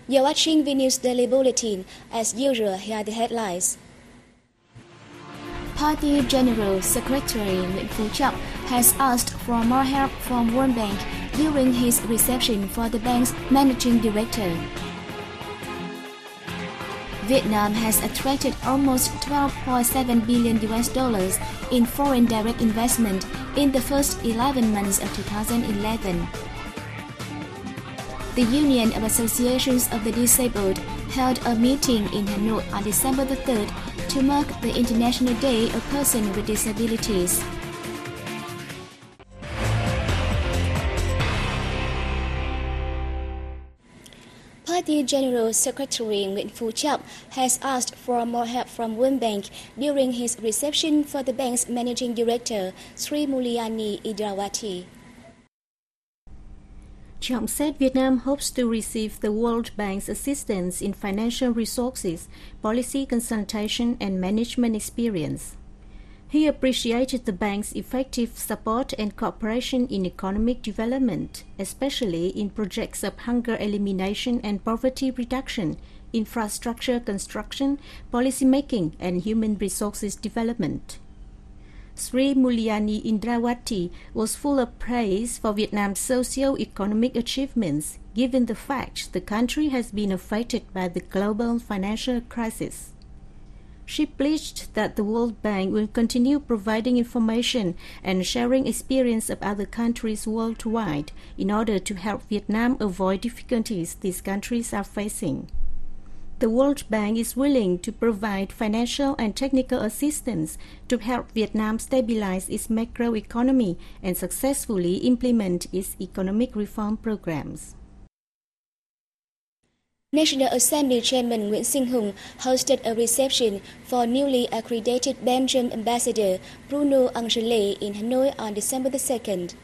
You're watching VNews Daily Bulletin. As usual, here are the headlines. Party General Secretary Nguyễn Phú Trọng has asked for more help from World Bank during his reception for the bank's managing director. Vietnam has attracted almost $12.7 billion in foreign direct investment in the first 11 months of 2011. The Union of Associations of the Disabled held a meeting in Hanoi on December the 3rd to mark the International Day of Persons with Disabilities. Party General Secretary Nguyễn Phú Trọng has asked for more help from World Bank during his reception for the bank's managing director, Sri Mulyani Indrawati. Trọng said Vietnam hopes to receive the World Bank's assistance in financial resources, policy consultation, and management experience. He appreciated the bank's effective support and cooperation in economic development, especially in projects of hunger elimination and poverty reduction, infrastructure construction, policy making, and human resources development. Sri Mulyani Indrawati was full of praise for Vietnam's socio-economic achievements, given the fact the country has been affected by the global financial crisis. She pledged that the World Bank will continue providing information and sharing experience of other countries worldwide in order to help Vietnam avoid difficulties these countries are facing. The World Bank is willing to provide financial and technical assistance to help Vietnam stabilize its macroeconomy and successfully implement its economic reform programs. National Assembly Chairman Nguyễn Sinh Hùng hosted a reception for newly accredited Belgian Ambassador Bruno Angele in Hanoi on December the 2nd.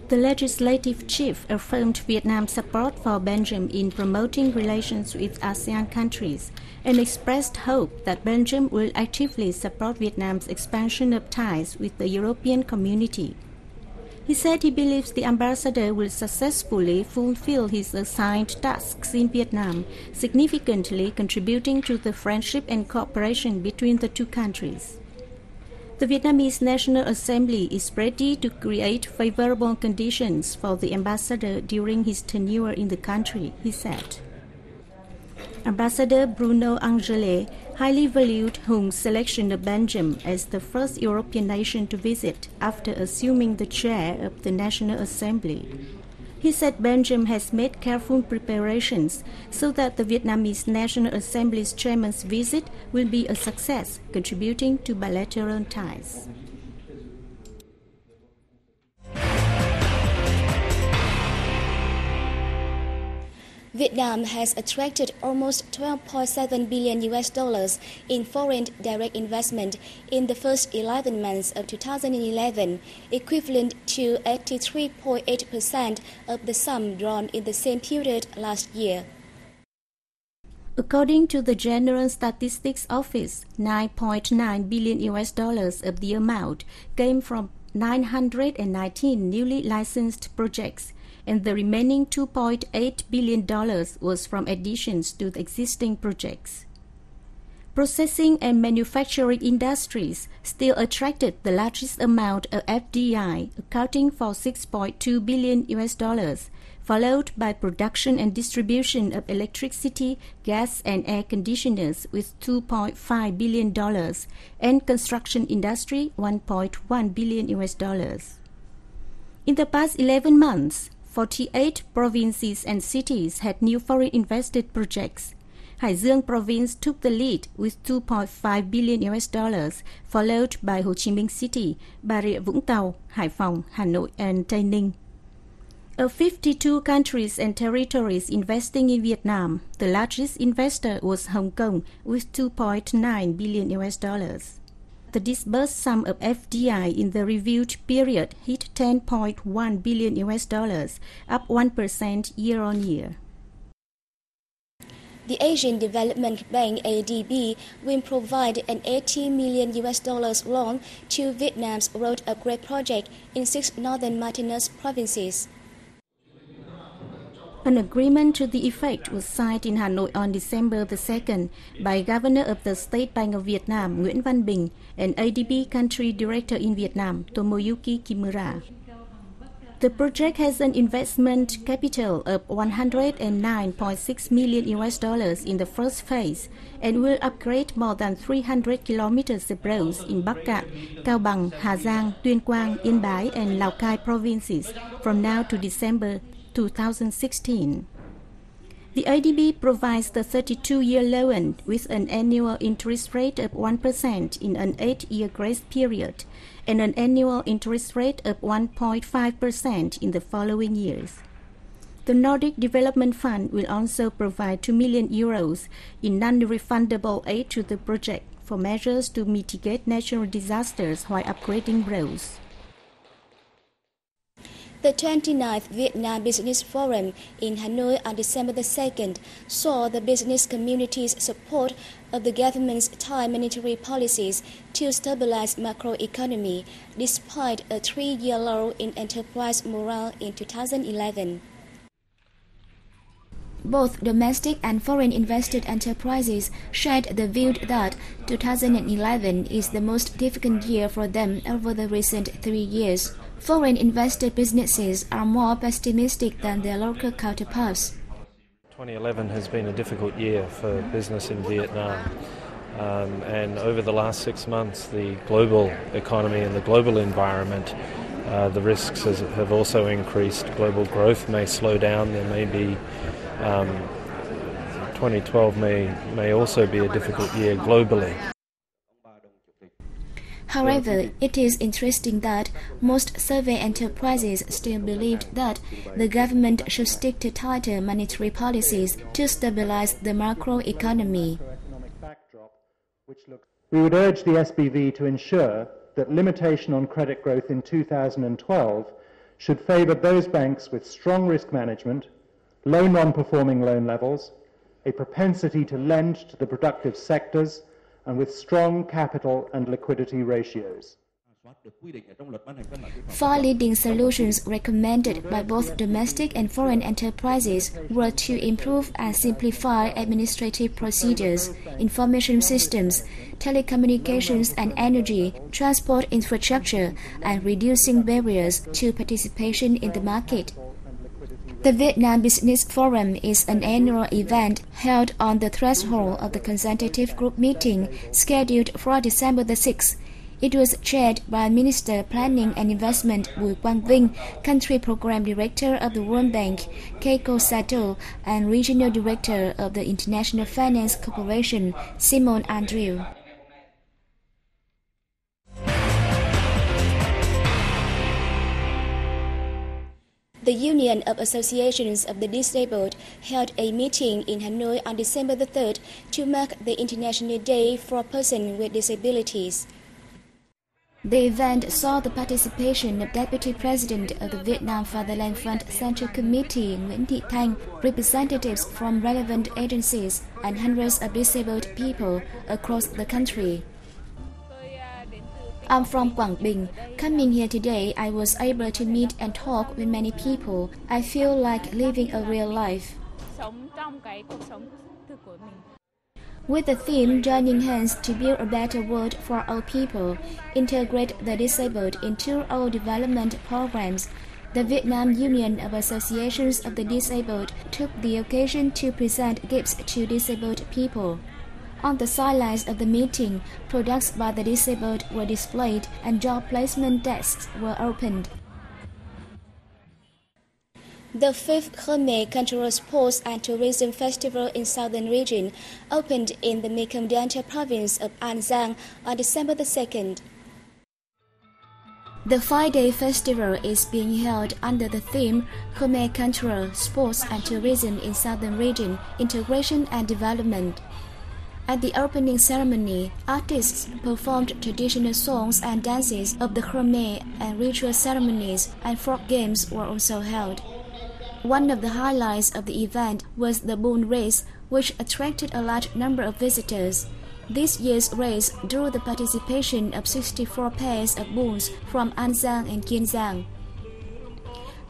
The legislative chief affirmed Vietnam's support for Belgium in promoting relations with ASEAN countries and expressed hope that Belgium will actively support Vietnam's expansion of ties with the European community. He said he believes the ambassador will successfully fulfill his assigned tasks in Vietnam, significantly contributing to the friendship and cooperation between the two countries. The Vietnamese National Assembly is ready to create favorable conditions for the ambassador during his tenure in the country, he said. Ambassador Bruno Angele highly valued Hung's selection of Belgium as the first European nation to visit after assuming the chair of the National Assembly. He said Belgium has made careful preparations so that the Vietnamese National Assembly's chairman's visit will be a success, contributing to bilateral ties. Vietnam has attracted almost $12.7 billion in foreign direct investment in the first 11 months of 2011, equivalent to 83.8% of the sum drawn in the same period last year. According to the General Statistics Office, $9.9 billion of the amount came from 919 newly licensed projects, and the remaining $2.8 billion was from additions to the existing projects. Processing and manufacturing industries still attracted the largest amount of FDI, accounting for $6.2 billion, followed by production and distribution of electricity, gas, and air conditioners with $2.5 billion, and construction industry $1.1 billion. In the past 11 months, 48 provinces and cities had new foreign invested projects. Hải Dương province took the lead with $2.5 billion, followed by Hồ Chí Minh City, Bà Rịa Vũng Tàu, Hải Phòng, Hà Nội, and Tây Ninh. Of 52 countries and territories investing in Vietnam, the largest investor was Hong Kong with $2.9 billion. The disbursed sum of FDI in the reviewed period hit $10.1 billion, up 1% year-on-year. The Asian Development Bank (ADB) will provide an $80 million loan to Vietnam's road upgrade project in 6 northern mountainous provinces. An agreement to the effect was signed in Hanoi on December the 2nd by Governor of the State Bank of Vietnam Nguyễn Văn Bình and ADB Country Director in Vietnam Tomoyuki Kimura. The project has an investment capital of $109.6 million in the first phase and will upgrade more than 300 kilometers of roads in Bắc Cạn, Cao Bằng, Hà Giang, Tuyên Quang, Yên Bái, and Lào Cai provinces from now to December 2016. The ADB provides the 32-year loan with an annual interest rate of 1% in an 8-year grace period and an annual interest rate of 1.5% in the following years. The Nordic Development Fund will also provide 2 million euros in non-refundable aid to the project for measures to mitigate natural disasters while upgrading roads. The 29th Vietnam Business Forum in Hanoi on December the 2nd saw the business community's support of the government's tight monetary policies to stabilize macroeconomy, despite a 3-year low in enterprise morale in 2011. Both domestic and foreign invested enterprises shared the view that 2011 is the most difficult year for them over the recent 3 years. Foreign invested businesses are more pessimistic than their local counterparts. 2011 has been a difficult year for business in Vietnam. And over the last 6 months, the global economy and the global environment, the risks have also increased. Global growth may slow down. There may be 2012 may also be a difficult year globally. However, it is interesting that most survey enterprises still believed that the government should stick to tighter monetary policies to stabilize the macroeconomy. We would urge the SBV to ensure that limitation on credit growth in 2012 should favor those banks with strong risk management, low non-performing loan levels, a propensity to lend to the productive sectors, and with strong capital and liquidity ratios. 4 leading solutions recommended by both domestic and foreign enterprises were to improve and simplify administrative procedures, information systems, telecommunications and energy, transport infrastructure, and reducing barriers to participation in the market. The Vietnam Business Forum is an annual event held on the threshold of the Consultative Group meeting scheduled for December the 6th. It was chaired by Minister Planning and Investment Bùi Quang Vinh, Country Program Director of the World Bank, Keiko Sato, and Regional Director of the International Finance Corporation, Simon Andrew. The Union of Associations of the Disabled held a meeting in Hanoi on December the 3rd to mark the International Day for Persons with Disabilities. The event saw the participation of Deputy President of the Vietnam Fatherland Fund Central Committee Nguyễn Thị Thanh, representatives from relevant agencies, and hundreds of disabled people across the country. I'm from Quảng Bình. Coming here today, I was able to meet and talk with many people. I feel like living a real life. With the theme Joining Hands to Build a Better World for All People, integrate the disabled into all development programs, the Vietnam Union of Associations of the Disabled took the occasion to present gifts to disabled people. On the sidelines of the meeting, products by the disabled were displayed and job placement desks were opened. The 5th Khmer Cultural Sports and Tourism Festival in Southern Region opened in the Mekong Delta province of An Giang on December the 2nd. The 5-day festival is being held under the theme Khmer Cultural, Sports and Tourism in Southern Region, Integration and Development. At the opening ceremony, artists performed traditional songs and dances of the Khmer, and ritual ceremonies and folk games were also held. One of the highlights of the event was the bull race, which attracted a large number of visitors. This year's race drew the participation of 64 pairs of bulls from An Giang and Kiên Giang.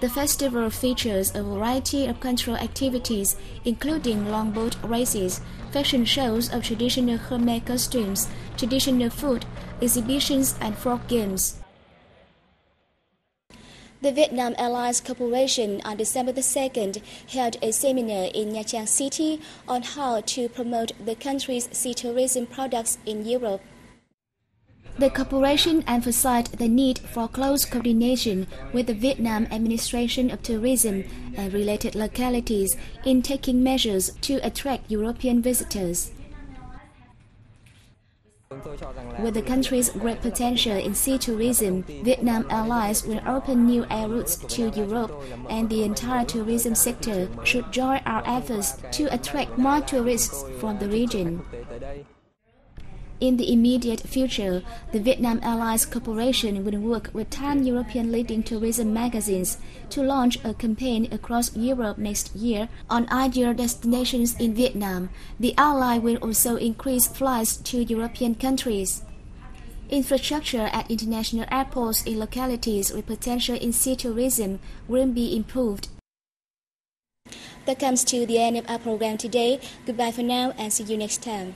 The festival features a variety of cultural activities, including longboat races, fashion shows of traditional Khmer costumes, traditional food, exhibitions, and folk games. The Vietnam Airlines Corporation on December 2nd held a seminar in Nha Trang City on how to promote the country's sea tourism products in Europe. The corporation emphasized the need for close coordination with the Vietnam Administration of Tourism and related localities in taking measures to attract European visitors. With the country's great potential in sea tourism, Vietnam Airlines will open new air routes to Europe, and the entire tourism sector should join our efforts to attract more tourists from the region. In the immediate future, the Vietnam Airlines Corporation will work with 10 European leading tourism magazines to launch a campaign across Europe next year on ideal destinations in Vietnam. The airline will also increase flights to European countries. Infrastructure at international airports in localities with potential in sea tourism will be improved. That comes to the end of our program today. Goodbye for now and see you next time.